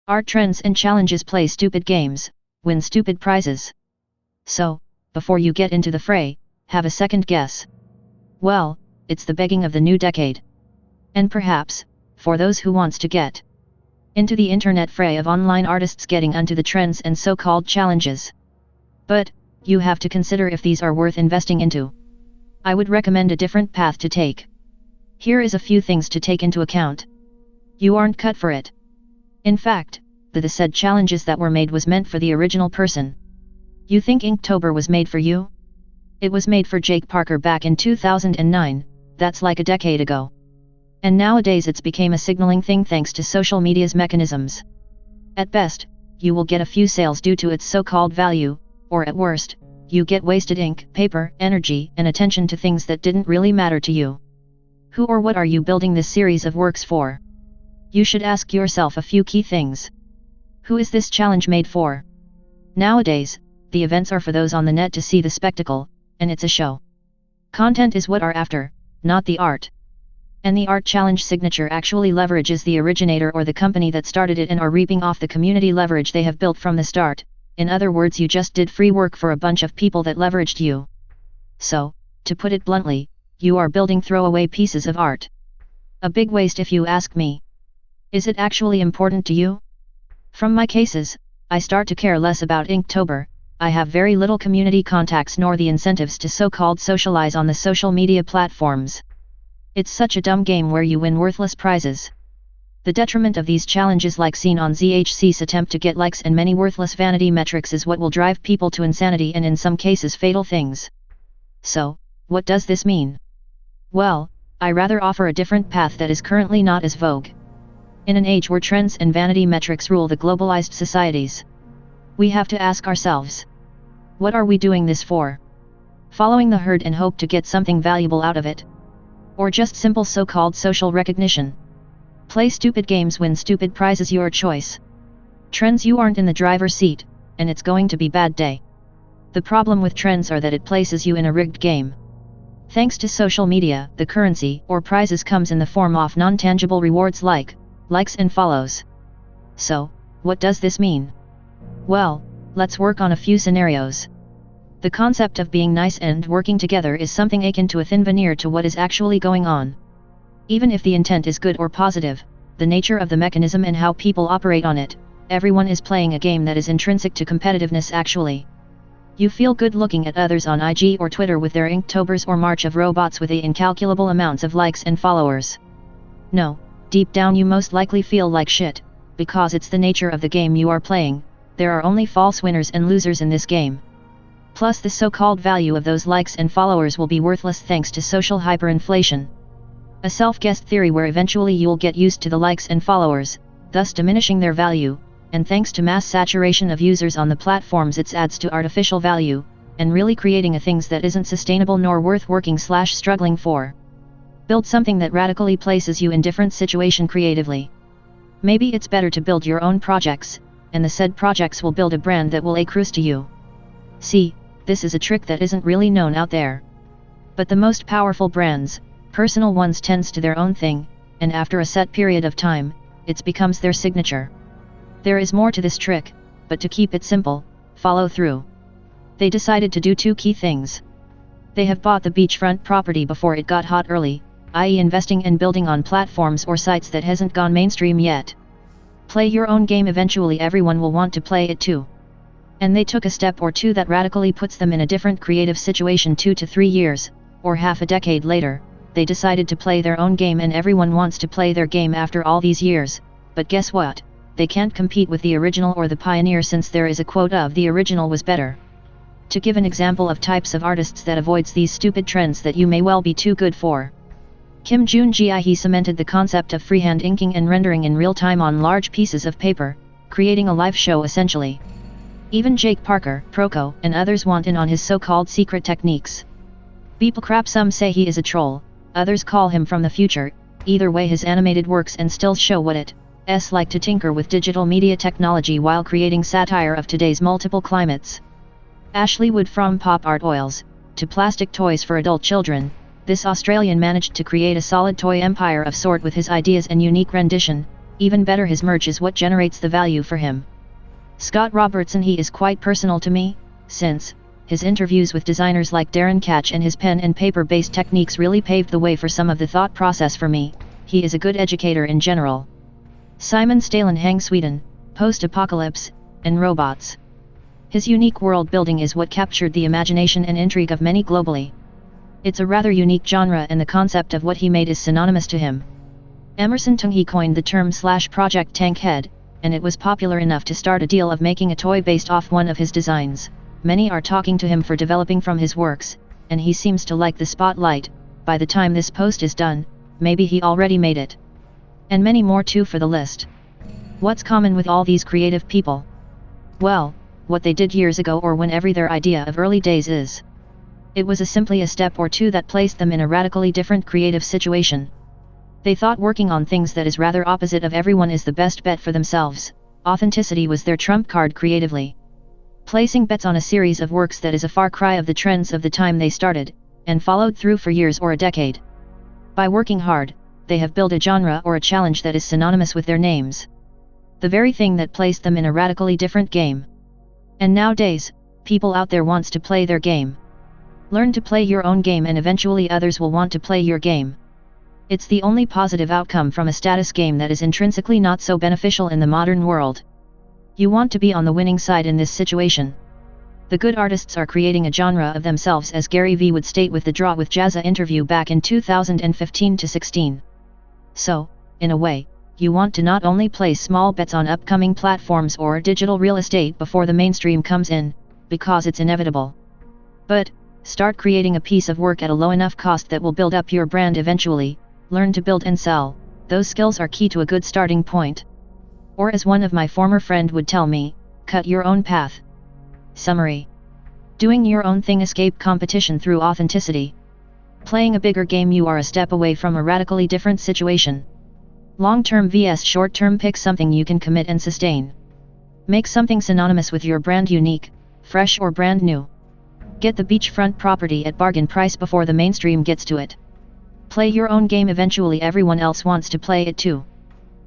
Art trends and challenges play stupid games, win stupid prizes. So, before you get into the fray, have a second guess. Well, it's the begging of the new decade. And perhaps, for those who wants to get into the internet fray of online artists getting onto the trends and so-called challenges. But, you have to consider if these are worth investing into. I would recommend a different path to take. Here is a few things to take into account. You aren't cut for it. In fact, the said challenges that were made was meant for the original person. You think Inktober was made for you? It was made for Jake Parker back in 2009, that's like a decade ago. And nowadays it's became a signaling thing thanks to social media's mechanisms. At best, you will get a few sales due to its so-called value, or at worst, you get wasted ink, paper, energy, and attention to things that didn't really matter to you. Who or what are you building this series of works for? You should ask yourself a few key things. Who is this challenge made for? Nowadays, the events are for those on the net to see the spectacle, and it's a show. Content is what are after, not the art. And the art challenge signature actually leverages the originator or the company that started it and are reaping off the community leverage they have built from the start. In other words, you just did free work for a bunch of people that leveraged you. So, to put it bluntly, you are building throwaway pieces of art. A big waste if you ask me. Is it actually important to you? From my cases, I start to care less about Inktober. I have very little community contacts nor the incentives to so-called socialize on the social media platforms. It's such a dumb game where you win worthless prizes. The detriment of these challenges like seen on ZHC's attempt to get likes and many worthless vanity metrics is what will drive people to insanity and in some cases fatal things. So, what does this mean? Well, I rather offer a different path that is currently not as vogue. In an age where trends and vanity metrics rule the globalized societies, we have to ask ourselves, what are we doing this for? Following the herd and hope to get something valuable out of it? Or just simple so-called social recognition? Play stupid games, win stupid prizes, your choice. Trends, you aren't in the driver's seat, and it's going to be bad day. The problem with trends are that it places you in a rigged game. Thanks to social media, the currency or prizes comes in the form of non-tangible rewards like likes and follows. So, what does this mean? Well, let's work on a few scenarios. The concept of being nice and working together is something akin to a thin veneer to what is actually going on. Even if the intent is good or positive, the nature of the mechanism and how people operate on it, everyone is playing a game that is intrinsic to competitiveness actually. You feel good looking at others on IG or Twitter with their Inktobers or March of Robots with the incalculable amounts of likes and followers. No, deep down you most likely feel like shit, because it's the nature of the game you are playing. There are only false winners and losers in this game. Plus the so-called value of those likes and followers will be worthless thanks to social hyperinflation. A self-guessed theory where eventually you'll get used to the likes and followers, thus diminishing their value, and thanks to mass saturation of users on the platforms it adds to artificial value, and really creating a things that isn't sustainable nor worth working/struggling for. Build something that radically places you in different situation creatively. Maybe it's better to build your own projects, and the said projects will build a brand that will accrue to you. See, this is a trick that isn't really known out there. But the most powerful brands, personal ones, tends to their own thing, and after a set period of time, it becomes their signature. There is more to this trick, but to keep it simple, follow through. They decided to do two key things. They have bought the beachfront property before it got hot early, i.e. investing and building on platforms or sites that hasn't gone mainstream yet. Play your own game, eventually everyone will want to play it too. And they took a step or two that radically puts them in a different creative situation. 2 to 3 years, or half a decade later, they decided to play their own game and everyone wants to play their game after all these years, but guess what? They can't compete with the original or the pioneer since there is a quote of the original was better. To give an example of types of artists that avoids these stupid trends that you may well be too good for. Kim Joon-gi, he cemented the concept of freehand inking and rendering in real time on large pieces of paper, creating a live show essentially. Even Jake Parker, Proco, and others want in on his so-called secret techniques. Beeple crap, some say he is a troll, others call him from the future. Either way, his animated works and stills show what it's like to tinker with digital media technology while creating satire of today's multiple climates. Ashley Wood, from pop art oils to plastic toys for adult children, this Australian managed to create a solid toy empire of sort with his ideas and unique rendition, Even better, his merch is what generates the value for him. Scott Robertson, he is quite personal to me, since his interviews with designers like Darren Catch and his pen and paper based techniques really paved the way for some of the thought process for me. He is a good educator in general. Simon Stalen Hang Sweden, Post-Apocalypse, and Robots. His unique world building is what captured the imagination and intrigue of many globally. It's a rather unique genre, and the concept of what he made is synonymous to him. Emerson Tung, he coined the term /Project Tankhead, and it was popular enough to start a deal of making a toy based off one of his designs. Many are talking to him for developing from his works, and he seems to like the spotlight. By the time this post is done, maybe he already made it. And many more too for the list. What's common with all these creative people? Well, what they did years ago or whenever their idea of early days is. It was simply a step or two that placed them in a radically different creative situation. They thought working on things that is rather opposite of everyone is the best bet for themselves. Authenticity was their trump card creatively. Placing bets on a series of works that is a far cry of the trends of the time they started, and followed through for years or a decade. By working hard, they have built a genre or a challenge that is synonymous with their names. The very thing that placed them in a radically different game. And nowadays, people out there wants to play their game. Learn to play your own game and eventually others will want to play your game. It's the only positive outcome from a status game that is intrinsically not so beneficial in the modern world. You want to be on the winning side in this situation. The good artists are creating a genre of themselves, as Gary Vee would state with the Draw with Jazza interview back in 2015-16. So, in a way, you want to not only place small bets on upcoming platforms or digital real estate before the mainstream comes in, because it's inevitable. But, start creating a piece of work at a low enough cost that will build up your brand eventually. Learn to build and sell. Those skills are key to a good starting point. Or as one of my former friend would tell me, cut your own path. Summary. Doing your own thing, escape competition through authenticity. Playing a bigger game, you are a step away from a radically different situation. Long-term vs short-term, pick something you can commit and sustain. Make something synonymous with your brand, unique, fresh or brand new. Get the beachfront property at bargain price before the mainstream gets to it. Play your own game, eventually everyone else wants to play it too.